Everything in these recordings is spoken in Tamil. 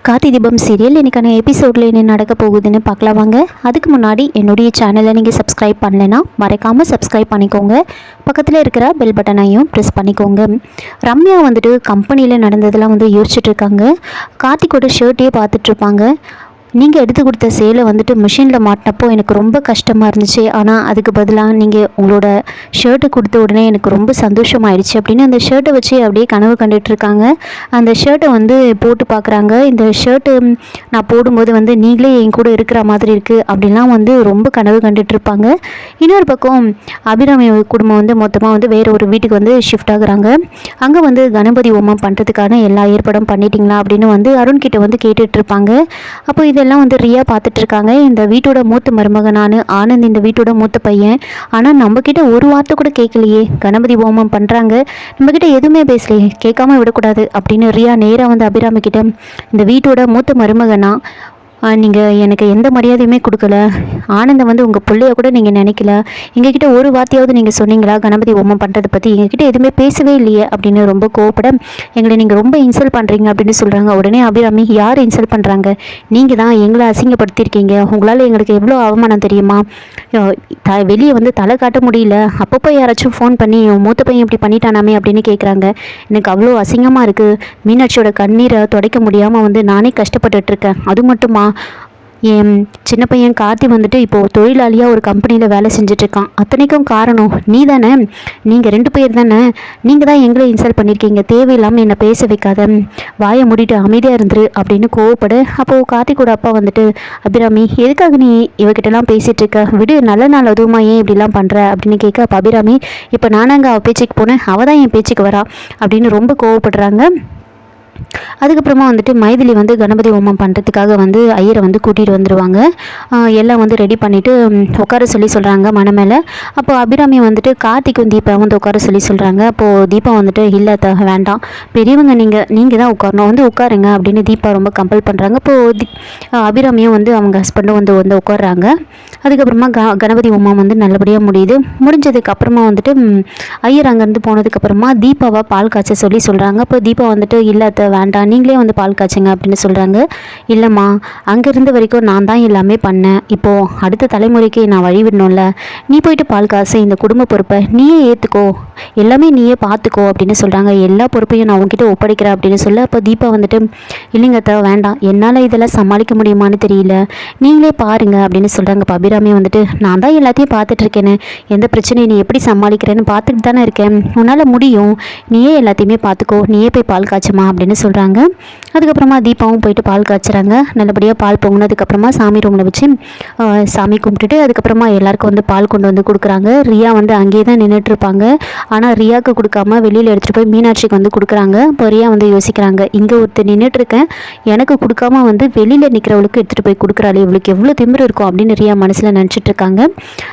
கார்த்தி தீபம் சீரியல் இன்றைக்கான எபிசோடில் என்ன நடக்க போகுதுன்னு பார்க்கலாம் வாங்க. அதுக்கு முன்னாடி என்னுடைய சேனலை நீங்கள் சப்ஸ்கிரைப் பண்ணலைன்னா மறக்காமல் சப்ஸ்கிரைப் பண்ணிக்கோங்க. பக்கத்தில் இருக்கிற பெல் பட்டனையும் ப்ரெஸ் பண்ணிக்கோங்க. ரம்யா வந்துட்டு கம்பெனியில் நடந்ததெல்லாம் யோசிச்சுட்டு இருக்காங்க. கார்த்திக்கோட ஷர்ட்டையே பார்த்துட்ருப்பாங்க. நீங்கள் எடுத்து கொடுத்த சேலை வந்துட்டு மிஷினில் மாட்டினப்போ எனக்கு ரொம்ப கஷ்டமாக இருந்துச்சு. ஆனால் அதுக்கு பதிலாக நீங்கள் உங்களோட ஷர்ட்டை கொடுத்த உடனே எனக்கு ரொம்ப சந்தோஷமாயிடுச்சு அப்படின்னு அந்த ஷர்ட்டை வச்சு அப்படியே கனவு கண்டுட்ருக்காங்க. அந்த ஷர்ட்டை போட்டு பார்க்குறாங்க. இந்த ஷர்ட்டு நான் போடும்போது நீங்களே என் கூட இருக்கிற மாதிரி இருக்குது அப்படின்லாம் ரொம்ப கனவு கண்டுட்ருப்பாங்க. இன்னொரு பக்கம் அபிராமி குடும்பம் மொத்தமாக வேறு ஒரு வீட்டுக்கு ஷிஃப்ட் ஆகுறாங்க. அங்கே கணபதி ஹோமம் பண்ணுறதுக்கான எல்லா ஏற்பாடும் பண்ணிட்டீங்களா அப்படின்னு அருண்கிட்ட கேட்டுட்ருப்பாங்க. அப்போ இதெல்லாம் ரியா பார்த்துட்ருக்காங்க. இந்த வீட்டோட மூத்த மருமகனான ஆனந்த் இந்த வீட்டோட மூத்த பையன். ஆனால் நம்மக்கிட்ட ஒரு வார்த்தை கூட கேட்கலையே. கணபதி ஹோமம் பண்ணுறாங்க, நம்மக்கிட்ட எதுவுமே பேசலையே, கேட்காம விடக்கூடாது அப்படின்னு ரியா நேராக அபிராமி கிட்ட இந்த வீட்டோட மூத்த மருமகனா நீங்கள் எனக்கு எந்த மரியாதையுமே கொடுக்கல. ஆனந்தம் உங்கள் பிள்ளைய கூட நீங்கள் நினைக்கல. எங்ககிட்ட ஒரு வார்த்தையாவது நீங்கள் சொன்னீங்களா கணபதி ஹோமம் பண்ணுறதை பற்றி? எங்ககிட்ட எதுவுமே பேசவே இல்லையே அப்படின்னு ரொம்ப கோவப்பட எங்களை நீங்கள் ரொம்ப இன்சல்ட் பண்ணுறீங்க அப்படின்னு சொல்கிறாங்க. உடனே அபிராமி, யார் இன்சல்ட் பண்ணுறாங்க? நீங்கள் தான் எங்களை அசிங்கப்படுத்தியிருக்கீங்க. உங்களால் எங்களுக்கு எவ்வளோ அவமானம் தெரியுமா? வெளியே தலை காட்ட முடியல. அப்பப்போ யாராச்சும் ஃபோன் பண்ணி மூத்த பையன் இப்படி பண்ணிட்டானாமே அப்படின்னு கேட்குறாங்க. எனக்கு அவ்வளோ அசிங்கமாக இருக்குது. மீனாட்சியோட கண்ணீரை துடைக்க முடியாமல் நானே கஷ்டப்பட்டுட்ருக்கேன். அது மட்டுமா, என் சின்ன பையன் கார்த்தி இப்போது தொழிலாளியாக ஒரு கம்பெனியில் வேலை செஞ்சிட்ருக்கான். அத்தனைக்கும் காரணம் நீ தானே. நீங்கள் 2 பேர் தானே. நீங்கள் தான் எங்களை இன்சல்ட் பண்ணியிருக்கீங்க. தேவையில்லாமல் என்னை பேச வைக்காத, வாயை மூடிட்டு அமைதியாக இருந்துரு அப்படின்னு கோவப்படு. அப்போது கார்த்திகோட அப்பா அபிராமி, எதுக்காக நீ இவகிட்டலாம் பேசிகிட்ருக்க? விடு, நல்ல நாள் அதுவுமா, ஏன் இப்படிலாம் பண்ணுற அப்படின்னு கேட்க, அப்போ அபிராமி, இப்போ நானாங்க அவள் பேச்சுக்கு போனேன், அவள் தான் என் பேச்சுக்கு வரா அப்படின்னு ரொம்ப கோவப்படுறாங்க. அதுக்கப்புறமா மைதிலி கணபதி ஹோமம் பண்ணுறதுக்காக ஐயரை கூட்டிகிட்டு வந்துடுவாங்க. எல்லாம் ரெடி பண்ணிவிட்டு உட்கார சொல்லி சொல்கிறாங்க மன மேலே. அப்போது அபிராமி கார்த்திக்கும் தீபா உட்கார சொல்லி சொல்கிறாங்க. அப்போது தீபா இல்லை வேண்டாம், பெரியவங்க நீங்கள் தான் உட்காரணும், உட்காருங்க அப்படின்னு தீபா ரொம்ப கம்பல் பண்ணுறாங்க. அப்போது அபிராமியும் அவங்க ஹஸ்பண்டும் உட்காடுறாங்க. அதுக்கப்புறமா கணபதி ஹோமம் நல்லபடியாக முடியுது. முடிஞ்சதுக்கப்புறமா ஐயர் அங்கேருந்து போனதுக்கப்புறமா தீபாவை பால் காய்ச்ச சொல்லி சொல்கிறாங்க. அப்போ தீபா இல்லை வேண்டாம், நீங்களே பால் காய்ச்சுங்க அப்படின்னு சொல்கிறாங்க. இல்லைம்மா, அங்கே இருந்த வரைக்கும் நான் தான் எல்லாமே பண்ணேன். இப்போது அடுத்த தலைமுறைக்கு நான் வழி விடணும்ல. நீ போயிட்டு பால் காசு, இந்த குடும்ப பொறுப்பை நீயே ஏற்றுக்கோ, எல்லாமே நீயே பார்த்துக்கோ அப்படின்னு சொல்கிறாங்க. எல்லா பொறுப்பையும் நான் உங்ககிட்ட ஒப்படைக்கிறேன் அப்படின்னு சொல்ல, அப்போ தீபா இல்லைங்க வேண்டாம், என்னால் இதெல்லாம் சமாளிக்க முடியுமான்னு தெரியல, நீங்களே பாருங்க அப்படின்னு சொல்கிறாங்க. இப்போ அபிராமி நான் தான் எல்லாத்தையும் பார்த்துட்ருக்கேன்னு, எந்த பிரச்சனையை நீ எப்படி சமாளிக்கிறேன்னு பார்த்துட்டு தானே இருக்கேன், உன்னால் முடியும், நீயே எல்லாத்தையுமே பார்த்துக்கோ, நீயே போய் பால் காய்ச்சுமா அப்படின்னு சொல்கிறாங்க. அதுக்கப்புறமா தீபாவும் போயிட்டு பால் காய்ச்சுறாங்க. நல்லபடியாக பால் பொங்கினதுக்கப்புறமா சாமி ரூமில் வச்சு சாமி கும்பிட்டுட்டு அதுக்கப்புறமா எல்லாருக்கும் பால் கொண்டு கொடுக்குறாங்க. ரியா அங்கேயே தான் நின்றுட்டுருப்பாங்க. ஆனால் ரியாவுக்கு கொடுக்காம வெளியில் எடுத்துகிட்டு போய் மீனாட்சிக்கு கொடுக்குறாங்க. இப்போ ரியா யோசிக்கிறாங்க, இங்கே ஒருத்தர் நின்றுட்டுருக்கேன், எனக்கு கொடுக்காம வெளியில் நிற்கிறவளுக்கு எடுத்துகிட்டு போய் கொடுக்குறாளே, இவளுக்கு எவ்வளோ திமிரு இருக்கும் அப்படின்னு ரியா மனசில் நினச்சிட்ருக்காங்க.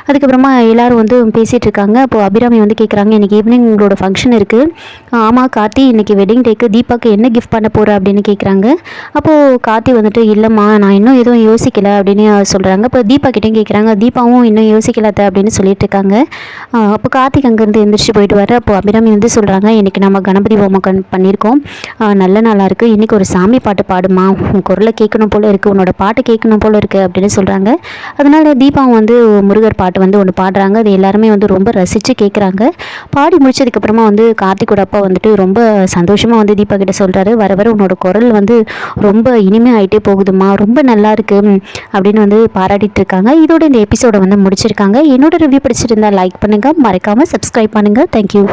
அதுக்கப்புறமா எல்லோரும் பேசிகிட்டு இருக்காங்க. அப்போது அபிராமி கேட்குறாங்க, இன்றைக்கி ஈவினிங் உங்களோட ஃபங்க்ஷன் இருக்குது. ஆமாம் கார்த்தி, இன்றைக்கி வெட்டிங் டேக்கு தீபாவுக்கு என்ன கிஃப்ட் பண்ண போகிற அப்படின்னு கேட்குறாங்க. அப்போது கார்த்தி இல்லைம்மா, நான் இன்னும் எதுவும் யோசிக்கலை அப்படின்னு சொல்கிறாங்க. இப்போ தீபா கிட்டேயும் கேட்குறாங்க. தீபாவும் இன்னும் யோசிக்கலாத அப்படின்னு சொல்லிட்டு இருக்காங்க. அப்போ கார்த்திக் அங்கேருந்து எந்திரிச்சு போயிட்டு வர. அப்போது அபிராமி சொல்கிறாங்க, இன்றைக்கி நம்ம கணபதி ஹோமம் பண்ணியிருக்கோம், நல்ல நாளாக இருக்குது, இன்றைக்கி ஒரு சாமி பாட்டு பாடுமா, உன் குரலை கேட்கணும் போல் இருக்குது, உன்னோட பாட்டு கேட்கணும் போல் இருக்குது அப்படின்னு சொல்கிறாங்க. அதனால் தீபாவும் முருகர் பாட்டு ஒன்று பாடுறாங்க. அது எல்லாருமே ரொம்ப ரசித்து கேட்குறாங்க. பாடி முடிச்சதுக்கப்புறமா கார்த்திகோட அப்பா ரொம்ப சந்தோஷமாக தீபா கிட்ட சொல்கிறாரு, வர வர உன்னோட குரல் ரொம்ப இனிமையாக ஆகிட்டே போகுதுமா, ரொம்ப நல்லா இருக்கு அப்படின்னு பாராட்டிட்டு இருக்காங்க. இதோட இந்த எபிசோடை முடிச்சிருக்காங்க. என்னோட ரிவ்யூ பிடிச்சிருந்தா லைக் பண்ணுங்கள், மறக்காமல் சப்ஸ்கிரைப் பண்ணுங்கள். தேங்க்யூ.